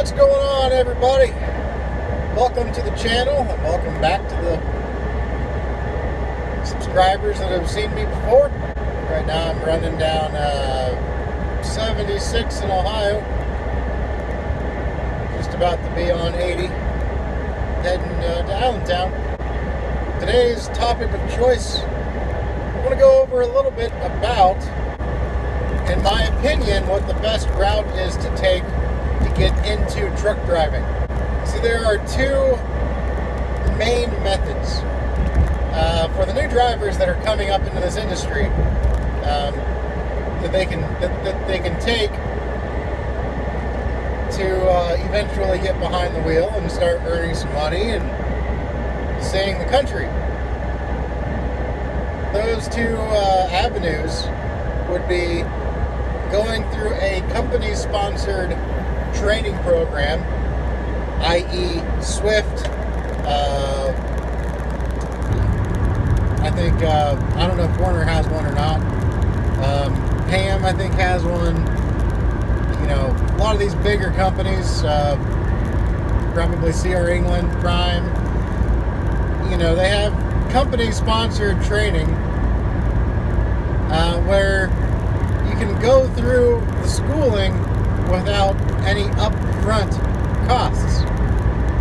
What's going on, everybody? Welcome to the channel and welcome back to the subscribers that have seen me before. Right now I'm running down 76 in Ohio, just about to be on 80, heading to Allentown. Today's topic of choice, I want to go over a little bit about, in my opinion, what the best route is to take to get into truck driving. So there are two main methods for the new drivers that are coming up into this industry that they can take to eventually get behind the wheel and start earning some money and seeing the country. Those two avenues would be going through a company-sponsored training program, i.e. Swift. I think, I don't know if Werner has one or not. Ham, I think, has one. You know, a lot of these bigger companies, probably CR England, Prime, you know, they have company-sponsored training where you can go through the schooling without any upfront costs.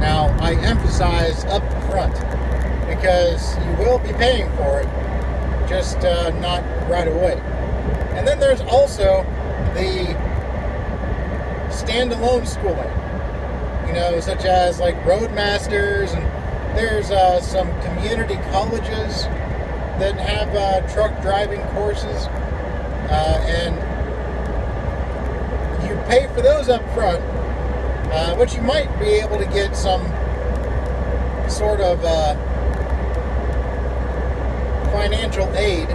Now, I emphasize upfront because you will be paying for it, just not right away. And then there's also the standalone schooling, you know, such as like Roadmasters, and there's some community colleges that have truck driving courses, and you pay for those up front, but you might be able to get some sort of financial aid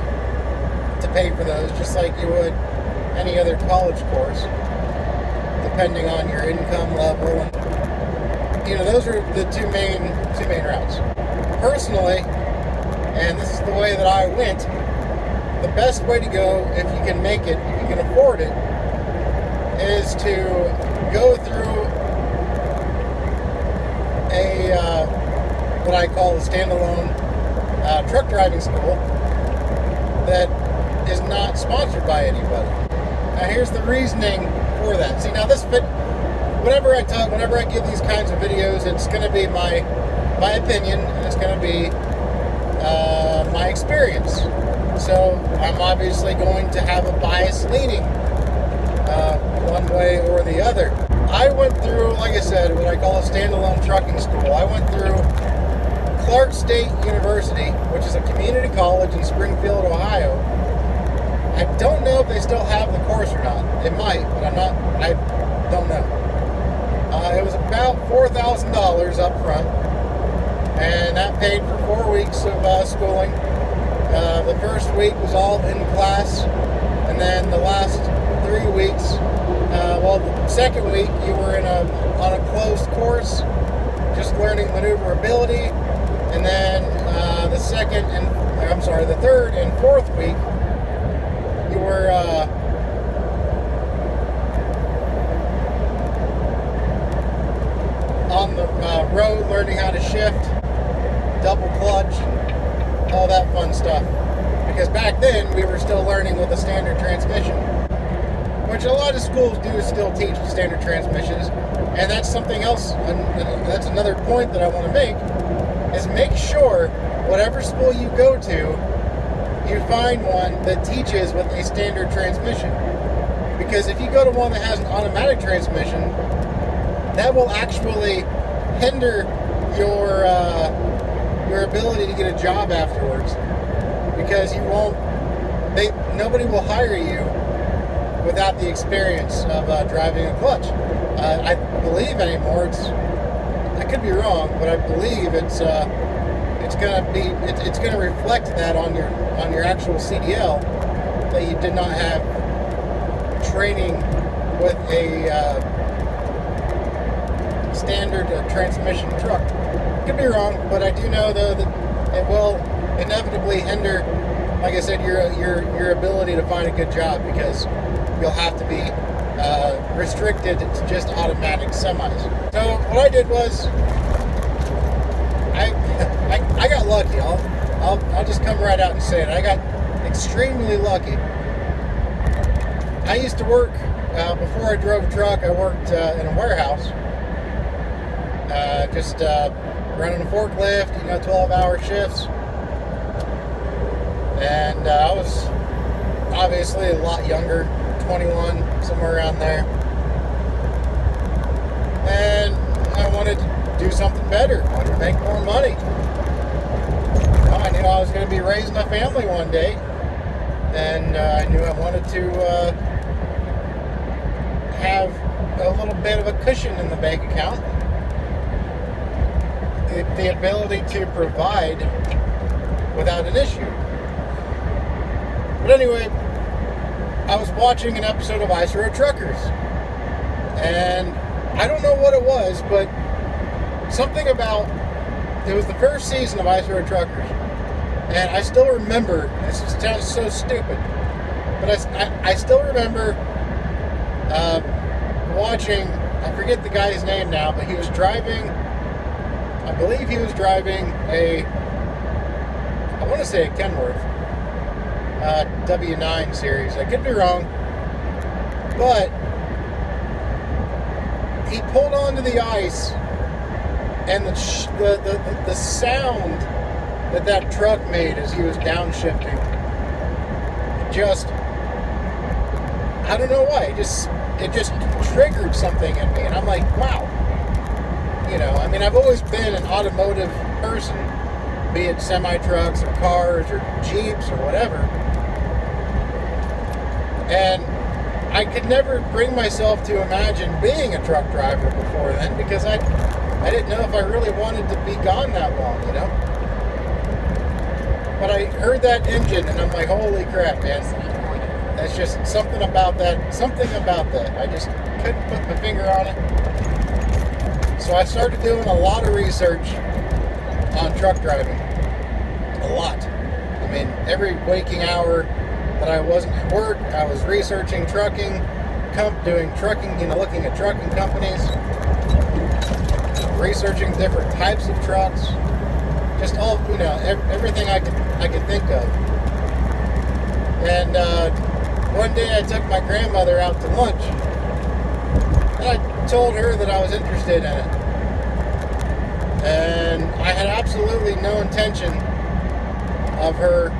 to pay for those, just like you would any other college course, depending on your income level. And, you know, those are the two main routes. Personally, and this is the way that I went, the best way to go, if you can make it, if you can afford it, is to go through a what I call a standalone truck driving school that is not sponsored by anybody. Now, here's the reasoning for that. See, now this fit. Whenever I give these kinds of videos, it's going to be my opinion, and it's going to be my experience. So I'm obviously going to have a bias leaning one way or the other. I went through, like I said, what I call a standalone trucking school. I went through Clark State University, which is a community college in Springfield, Ohio. I don't know if they still have the course or not. They might, but I don't know. It was about $4,000 up front, and that paid for 4 weeks of schooling. The first week was all in class, and then the last 3 weeks, the second week you were on a closed course, just learning maneuverability, and then the third and fourth week you were on the road, learning how to shift, double clutch, all that fun stuff. Because back then we were still learning with a standard transmission, which a lot of schools do still teach standard transmissions. And that's something else, and that's another point that I want to make, is make sure whatever school you go to, you find one that teaches with a standard transmission. Because if you go to one that has an automatic transmission, that will actually hinder your ability to get a job afterwards, because nobody will hire you without the experience of driving a clutch. I believe anymore, I could be wrong, but I believe it's going to reflect that on your actual CDL, that you did not have training with a standard transmission truck. Could be wrong, but I do know though that it will inevitably hinder, like I said, your ability to find a good job, because you'll have to be restricted to just automatic semis. So what I did was I got lucky. I'll just come right out and say it. I got extremely lucky. I used to work before I drove a truck. I worked in a warehouse, just running a forklift. 12-hour shifts, and I was obviously a lot younger, 21, somewhere around there, and I wanted to do something better. I wanted to make more money. I knew I was going to be raising a family one day, and I knew I wanted to have a little bit of a cushion in the bank account, the ability to provide without an issue. But anyway, I was watching an episode of Ice Road Truckers, and I don't know what it was, but something about, it was the first season of Ice Road Truckers, and I still remember, this sounds so stupid, but I still remember watching, I forget the guy's name now, but he was driving, I believe he was driving I want to say a Kenworth W9 series. I could be wrong, but he pulled onto the ice, and the sound that truck made as he was downshifting, just, I don't know why, it just triggered something in me, and I'm like, wow. I've always been an automotive person, be it semi-trucks or cars or Jeeps or whatever. And I could never bring myself to imagine being a truck driver before then, because I didn't know if I really wanted to be gone that long, But I heard that engine, and I'm like, holy crap, man. That's just something about that. I just couldn't put my finger on it. So I started doing a lot of research on truck driving. A lot. Every waking hour that I wasn't at work, I was researching trucking, doing trucking, looking at trucking companies, researching different types of trucks, just all, everything I could think of. And one day I took my grandmother out to lunch, and I told her that I was interested in it. And I had absolutely no intention of her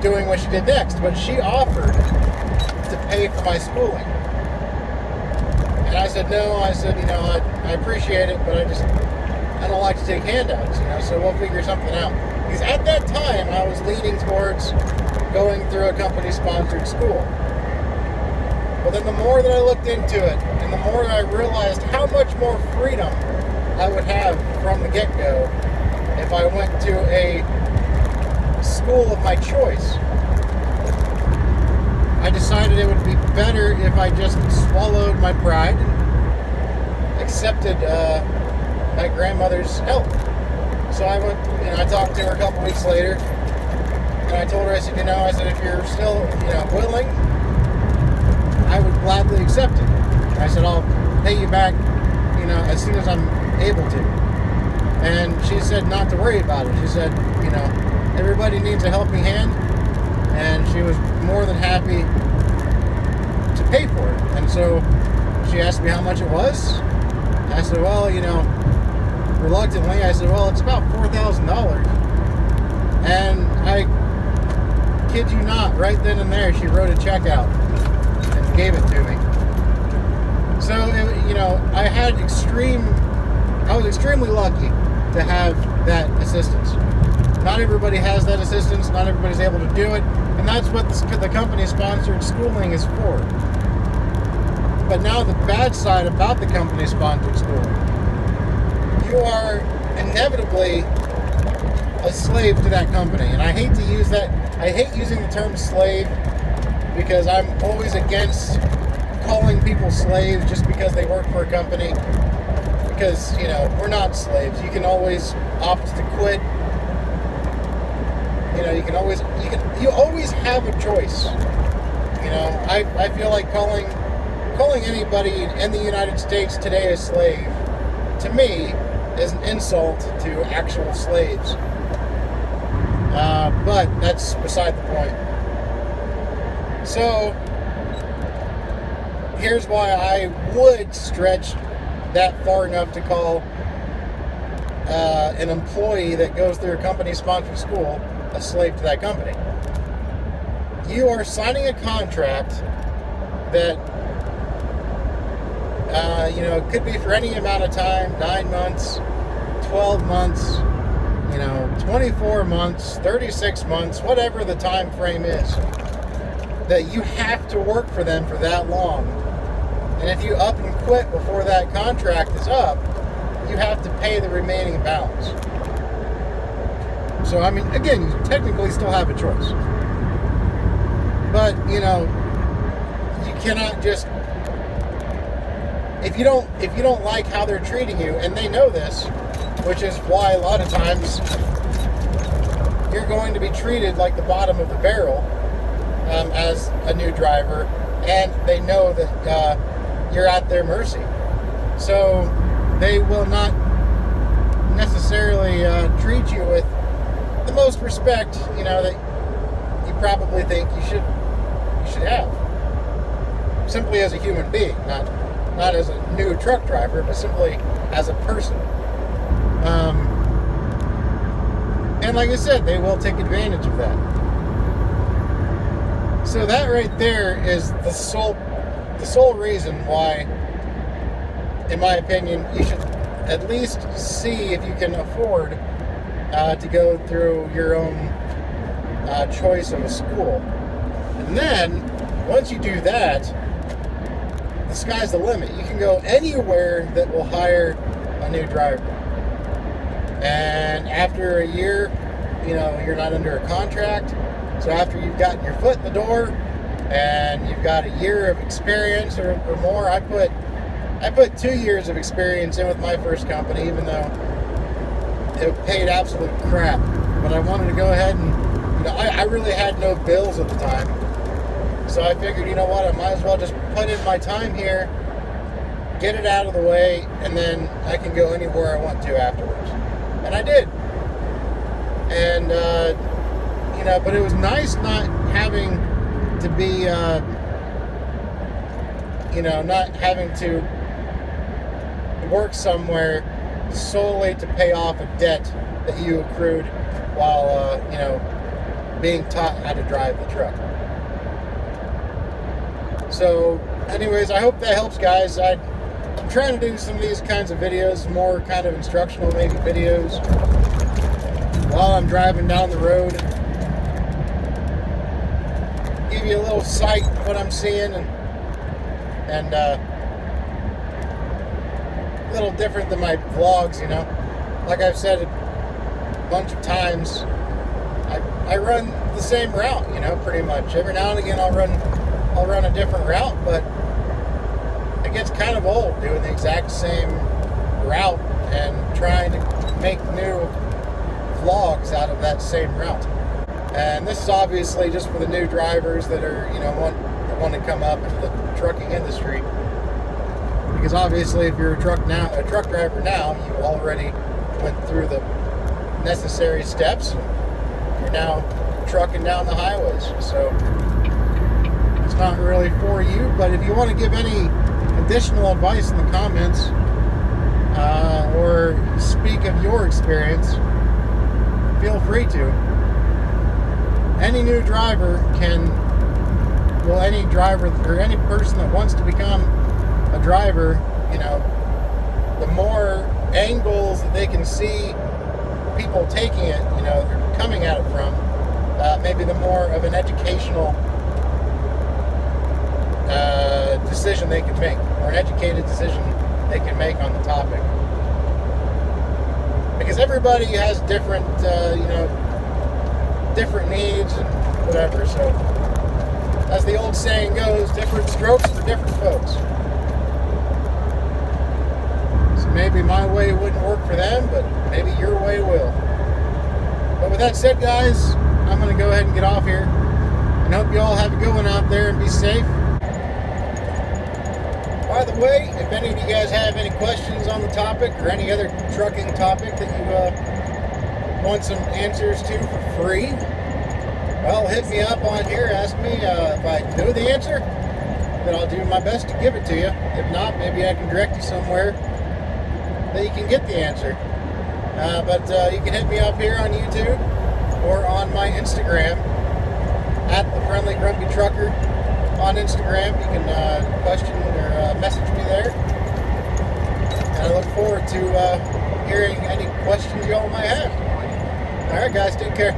doing what she did next, but she offered to pay for my schooling. And I said, no, I appreciate it, but I don't like to take handouts, so we'll figure something out. Because at that time, I was leaning towards going through a company-sponsored school. But then the more that I looked into it, and the more that I realized how much more freedom I would have from the get-go if I went to a school of my choice, I decided it would be better if I just swallowed my pride and accepted my grandmother's help. So I went, I talked to her a couple weeks later, and I told her, I said, if you're still, willing, I would gladly accept it. I said, I'll pay you back, as soon as I'm able to. And she said not to worry about it. She said, everybody needs a helping hand, and she was more than happy to pay for it. And so she asked me how much it was. And I said, well, reluctantly, I said, well, it's about $4,000. And I kid you not, right then and there, she wrote a check out and gave it to me. So, I was extremely lucky to have that assistance. Not everybody has that assistance. Not everybody's able to do it. And that's what the company-sponsored schooling is for. But now the bad side about the company-sponsored schooling, you are inevitably a slave to that company. And I hate to use that. I hate using the term slave, because I'm always against calling people slaves just because they work for a company. Because, we're not slaves. You can always opt to quit. You always have a choice. I feel like calling calling anybody in the United States today a slave, to me, is an insult to actual slaves. But that's beside the point. So, here's why I would stretch that far enough to call an employee that goes through a company-sponsored school a slave to that company. You are signing a contract that, it could be for any amount of time, 9 months, 12 months, 24 months, 36 months, whatever the time frame is, that you have to work for them for that long. And if you up and quit before that contract is up, you have to pay the remaining balance. So, again, you technically still have a choice. But, you cannot just, if you don't like how they're treating you, and they know this, which is why a lot of times you're going to be treated like the bottom of the barrel as a new driver, and they know that you're at their mercy. So they will not necessarily treat you with the most respect, that you probably think you should have. Simply as a human being, not as a new truck driver, but simply as a person. And like I said, they will take advantage of that. So that right there is the sole reason why, in my opinion, you should at least see if you can afford to go through your own choice of a school. And then, once you do that, the sky's the limit. You can go anywhere that will hire a new driver. And after a year, you're not under a contract. So after you've gotten your foot in the door and you've got a year of experience or more, I put 2 years of experience in with my first company, even though it paid absolute crap. But I wanted to go ahead and, I really had no bills at the time. So I figured, I might as well just put in my time here, get it out of the way, and then I can go anywhere I want to afterwards. And I did. And, but it was nice not having to be, not having to work somewhere solely to pay off a debt that you accrued while, being taught how to drive the truck. So, anyways, I hope that helps, guys. I'm trying to do some of these kinds of videos, more kind of instructional maybe videos, while I'm driving down the road. Give you a little sight of what I'm seeing, and a little different than my vlogs, Like I've said a bunch of times, I run the same route, pretty much. Every now and again I'll run a different route, but it gets kind of old doing the exact same route and trying to make new vlogs out of that same route. And this is obviously just for the new drivers that are, want to come up into the trucking industry. Because obviously, if you're a truck driver now, you already went through the necessary steps. You're now trucking down the highways. So it's not really for you. But if you want to give any additional advice in the comments, or speak of your experience, feel free to. Any new driver any driver or any person that wants to become a driver, the more angles that they can see people taking it, coming at it from, maybe the more of an educational decision they can make, or an educated decision they can make on the topic. Because everybody has different, different needs and whatever. So, as the old saying goes, different strokes for different folks. So maybe my way wouldn't work for them, but maybe your way will. But with that said, guys, I'm going to go ahead and get off here. And hope you all have a good one out there and be safe. By the way, if any of you guys have any questions on the topic or any other trucking topic that you want some answers to for free, well, hit me up on here. Ask me if I know the answer, then I'll do my best to give it to you. If not, maybe I can direct you somewhere that you can get the answer. But you can hit me up here on YouTube or on my Instagram at the Friendly Grumpy Trucker on Instagram. You can question or message me there. And I look forward to hearing any questions you all might have. All right, guys, take care.